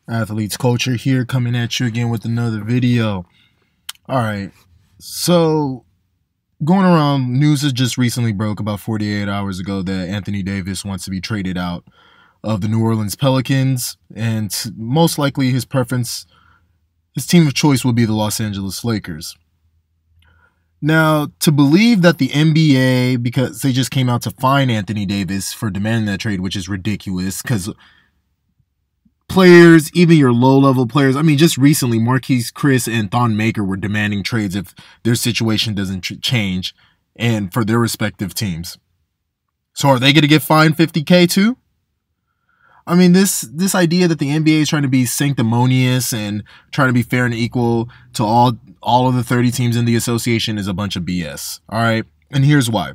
Athletes Culture here, coming at you again with another video. Alright, so going around, news has just recently broke about 48 hours ago that Anthony Davis wants to be traded out of the New Orleans Pelicans, and most likely his preference, his team of choice will be the Los Angeles Lakers. Now, to believe that the NBA, because they just came out to fine Anthony Davis for demanding that trade, which is ridiculous, because players, even your low-level players, I mean, just recently, Marquise Chris and Thon Maker were demanding trades if their situation doesn't change and for their respective teams. So are they going to get fined $50K too? I mean, this idea that the NBA is trying to be sanctimonious and trying to be fair and equal to all of the 30 teams in the association is a bunch of BS. All right. And here's why.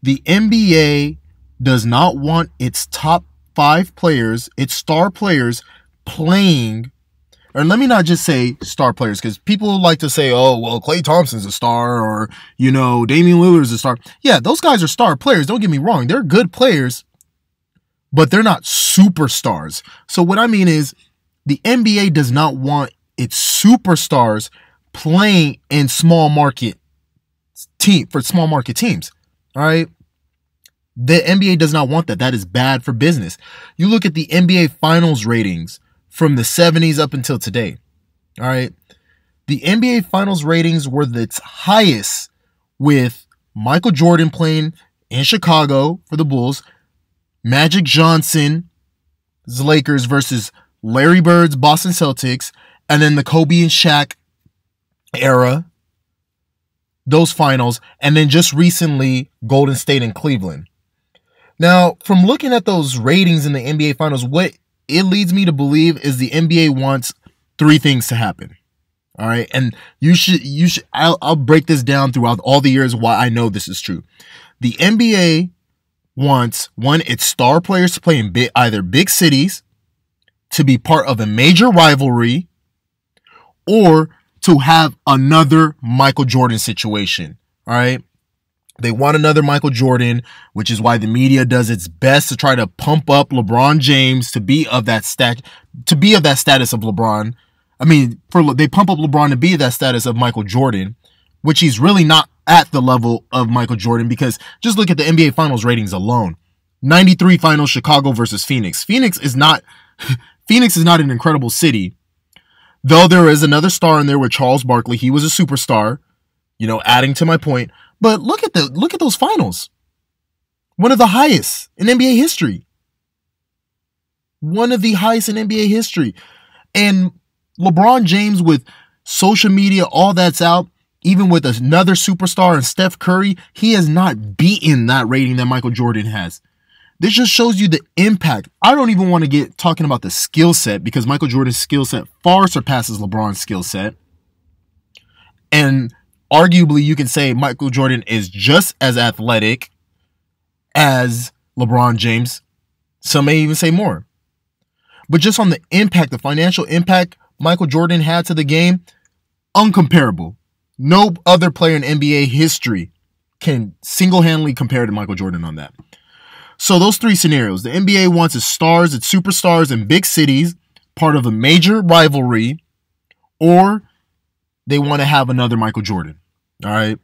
The NBA does not want its top 5 players, its star players, playing, or let me not just say star players, because people like to say, oh, well, Klay Thompson's a star, or, Damian Lillard's a star. Yeah, those guys are star players. Don't get me wrong. They're good players, but they're not superstars. So what I mean is the NBA does not want its superstars playing in small market teams. All right. The NBA does not want that. That is bad for business. You look at the NBA Finals ratings from the 70s up until today. All right. The NBA Finals ratings were its highest with Michael Jordan playing in Chicago for the Bulls, Magic Johnson's Lakers versus Larry Bird's Boston Celtics, and then the Kobe and Shaq era, those finals, and then just recently Golden State and Cleveland. Now, from looking at those ratings in the NBA Finals, what it leads me to believe is the NBA wants 3 things to happen. All right. And I'll break this down throughout all the years why I know this is true. The NBA wants, one, its star players to play in either big cities, to be part of a major rivalry, or to have another Michael Jordan situation. All right. They want another Michael Jordan, which is why the media does its best to try to pump up LeBron James to be of that status of LeBron. I mean, they pump up LeBron to be that status of Michael Jordan, which he's really not at the level of Michael Jordan, because just look at the NBA Finals ratings alone. 93 Finals, Chicago versus Phoenix. Phoenix is not an incredible city, though there is another star in there with Charles Barkley. He was a superstar, adding to my point. But look at those finals. One of the highest in NBA history. One of the highest in NBA history. And LeBron James, with social media, all that's out, even with another superstar and Steph Curry, he has not beaten that rating that Michael Jordan has. This just shows you the impact. I don't even want to get talking about the skill set, because Michael Jordan's skill set far surpasses LeBron's skill set. And arguably, you can say Michael Jordan is just as athletic as LeBron James. Some may even say more. But just on the impact, the financial impact Michael Jordan had to the game, uncomparable. No other player in NBA history can single-handedly compare to Michael Jordan on that. So those 3 scenarios. The NBA wants its stars, its superstars in big cities, part of a major rivalry, or they want to have another Michael Jordan. All right.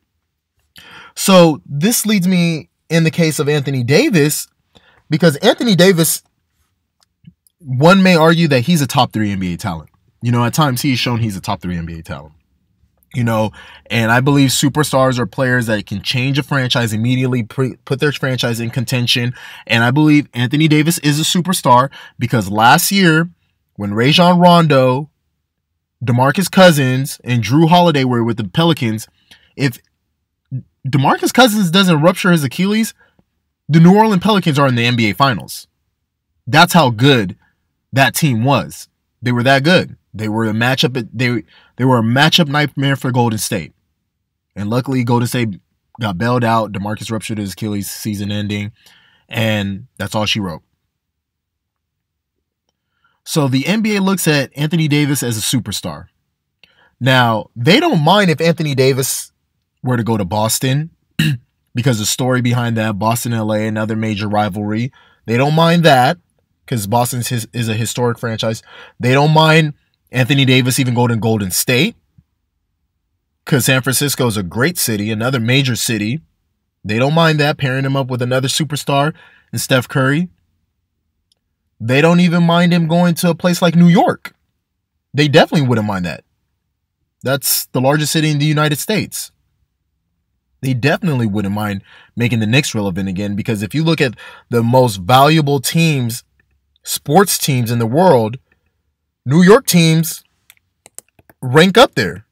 So this leads me in the case of Anthony Davis, because Anthony Davis, one may argue that he's a top 3 NBA talent. At times he's shown he's a top 3 NBA talent. And I believe superstars are players that can change a franchise immediately, put their franchise in contention. And I believe Anthony Davis is a superstar because last year, when Rajon Rondo, DeMarcus Cousins, and Drew Holiday were with the Pelicans, if DeMarcus Cousins doesn't rupture his Achilles, the New Orleans Pelicans are in the NBA Finals. That's how good that team was. They were that good. They were a matchup. They were a matchup nightmare for Golden State. And luckily, Golden State got bailed out. DeMarcus ruptured his Achilles, season ending. And that's all she wrote. So the NBA looks at Anthony Davis as a superstar. Now, they don't mind if Anthony Davis were to go to Boston, because the story behind that, Boston, LA, another major rivalry. They don't mind that. because Boston is a historic franchise. They don't mind Anthony Davis even going to Golden State, because San Francisco is a great city, another major city. They don't mind that, pairing him up with another superstar and Steph Curry. They don't even mind him going to a place like New York. They definitely wouldn't mind that. That's the largest city in the United States. They definitely wouldn't mind making the Knicks relevant again, because if you look at the most valuable teams, sports teams in the world, New York teams rank up there.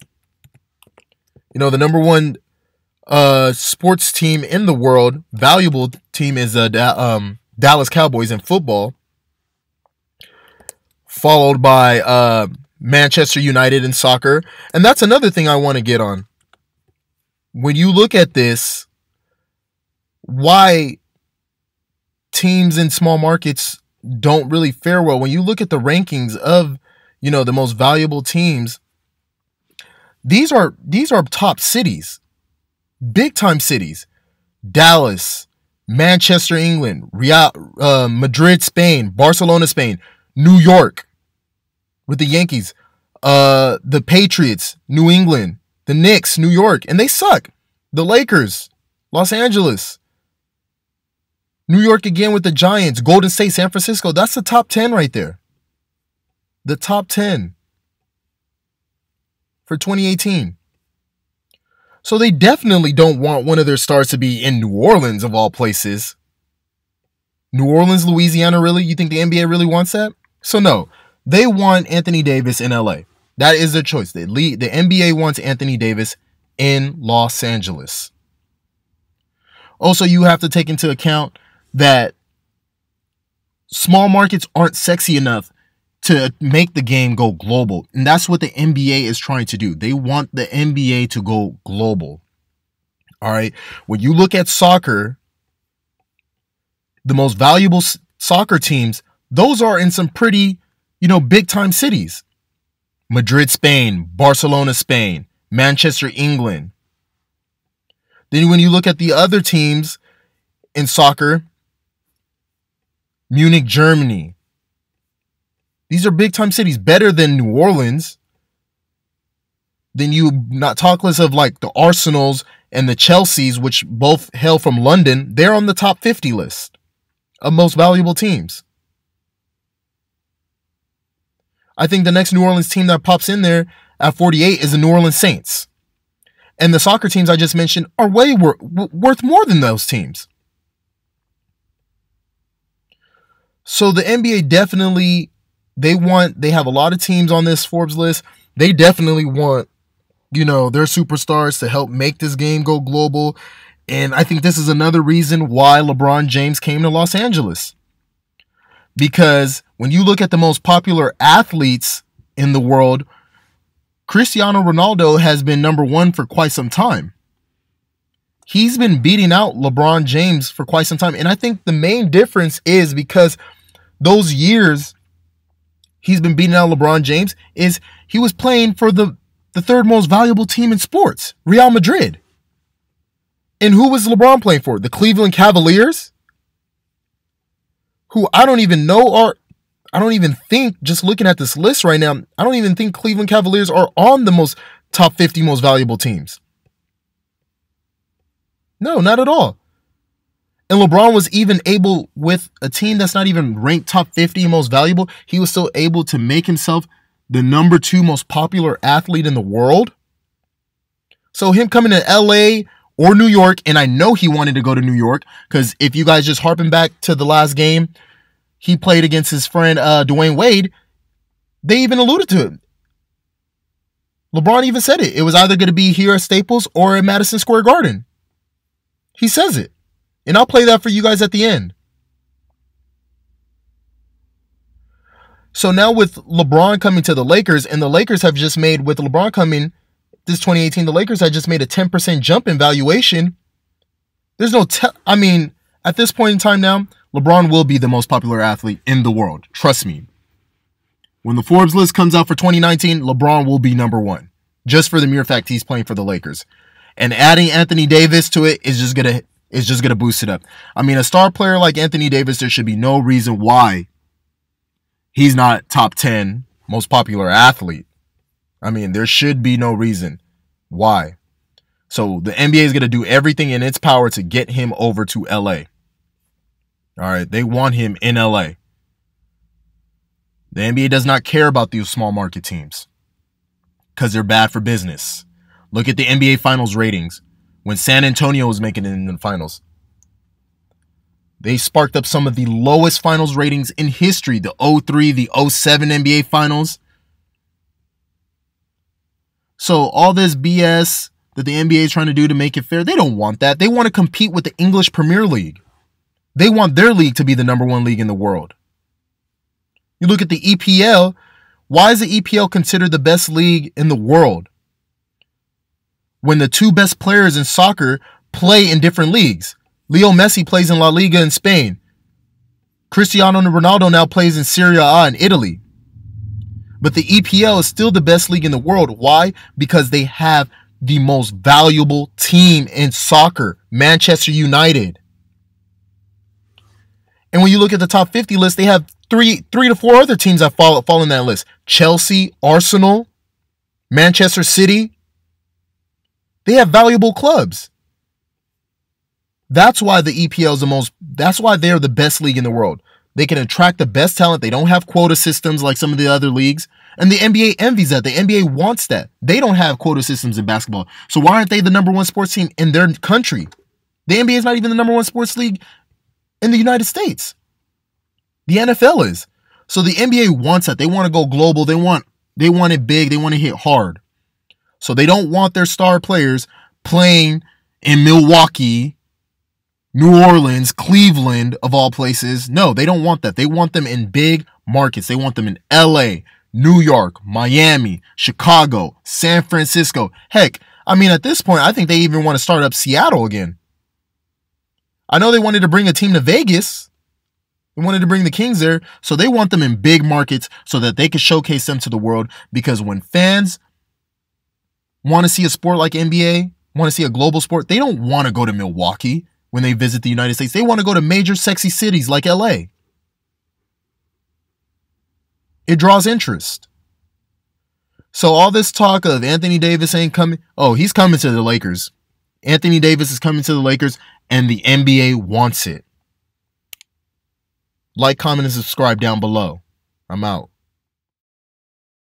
You know, the number one sports team in the world, valuable team, is Dallas Cowboys in football, followed by Manchester United in soccer. And that's another thing I want to get on. When you look at this, why teams in small markets don't really fare well, when you look at the rankings of, you know, the most valuable teams, these are top cities, big time cities. Dallas, Manchester, England, Madrid, Spain, Barcelona, Spain, New York with the Yankees, the Patriots, New England, the Knicks, New York, and they suck. The Lakers, Los Angeles, New York again with the Giants, Golden State, San Francisco. That's the top 10 right there. The top 10 for 2018. So they definitely don't want one of their stars to be in New Orleans, of all places. New Orleans, Louisiana, really? You think the NBA really wants that? So no, they want Anthony Davis in LA. That is their choice. The NBA wants Anthony Davis in Los Angeles. Also, you have to take into account that small markets aren't sexy enough to make the game go global. And that's what the NBA is trying to do. They want the NBA to go global. All right. When you look at soccer, the most valuable soccer teams, those are in some pretty, you know, big time cities. Madrid, Spain, Barcelona, Spain, Manchester, England. Then when you look at the other teams in soccer, Munich, Germany. These are big time cities, better than New Orleans. Then you not talk less of like the Arsenals and the Chelseas, which both hail from London. They're on the top 50 list of most valuable teams. I think the next New Orleans team that pops in there at 48 is the New Orleans Saints. And the soccer teams I just mentioned are way worth more than those teams. So the NBA definitely, they have a lot of teams on this Forbes list. They definitely want, you know, their superstars to help make this game go global. And I think this is another reason why LeBron James came to Los Angeles. Because when you look at the most popular athletes in the world, Cristiano Ronaldo has been number one for quite some time. He's been beating out LeBron James for quite some time. And I think the main difference is because those years he's been beating out LeBron James is he was playing for the third most valuable team in sports, Real Madrid. And who was LeBron playing for? The Cleveland Cavaliers? Who I don't even know are, I don't even think, just looking at this list right now, I don't even think Cleveland Cavaliers are on the top 50 most valuable teams. No, not at all. And LeBron was even able, with a team that's not even ranked top 50 most valuable, he was still able to make himself the number 2 most popular athlete in the world. So him coming to LA or New York, and I know he wanted to go to New York, because if you guys just harping back to the last game, he played against his friend Dwayne Wade, they even alluded to it. LeBron even said it. It was either going to be here at Staples or at Madison Square Garden. He says it. And I'll play that for you guys at the end. So now with LeBron coming to the Lakers, and the Lakers have just made, with LeBron coming this 2018, the Lakers had just made a 10% jump in valuation. There's no, at this point in time now, LeBron will be the most popular athlete in the world. Trust me. When the Forbes list comes out for 2019, LeBron will be number 1. Just for the mere fact he's playing for the Lakers. And adding Anthony Davis to it is just gonna boost it up. I mean, a star player like Anthony Davis, there should be no reason why he's not top 10 most popular athlete. I mean, there should be no reason why. So the NBA is going to do everything in its power to get him over to LA. All right, they want him in LA. The NBA does not care about these small market teams because they're bad for business. Look at the NBA Finals ratings when San Antonio was making it in the finals. They sparked up some of the lowest finals ratings in history. The 03, the 07 NBA Finals. So all this BS that the NBA is trying to do to make it fair, they don't want that. They want to compete with the English Premier League. They want their league to be the number one league in the world. You look at the EPL. Why is the EPL considered the best league in the world when the two best players in soccer play in different leagues? Leo Messi plays in La Liga in Spain. Cristiano Ronaldo now plays in Serie A in Italy. But the EPL is still the best league in the world. Why? Because they have the most valuable team in soccer, Manchester United. And when you look at the top 50 list, they have three to four other teams that fall in that list. Chelsea, Arsenal, Manchester City. They have valuable clubs. That's why the EPL is that's why they're the best league in the world. They can attract the best talent. They don't have quota systems like some of the other leagues. And the NBA envies that. The NBA wants that. They don't have quota systems in basketball. So why aren't they the number one sports team in their country? The NBA is not even the number one sports league in the United States. The NFL is. So the NBA wants that. They want to go global. They want it big. They want to hit hard. So they don't want their star players playing in Milwaukee, New Orleans, Cleveland, of all places. No, they don't want that. They want them in big markets. They want them in LA, New York, Miami, Chicago, San Francisco. Heck, I mean, at this point, I think they even want to start up Seattle again. I know they wanted to bring a team to Vegas. They wanted to bring the Kings there. So they want them in big markets so that they can showcase them to the world. Because when fans want to see a sport like NBA, want to see a global sport, they don't want to go to Milwaukee when they visit the United States. They want to go to major sexy cities like LA. It draws interest. So all this talk of Anthony Davis ain't coming. Oh, he's coming to the Lakers. Anthony Davis is coming to the Lakers, and the NBA wants it. Like, comment, and subscribe down below. I'm out.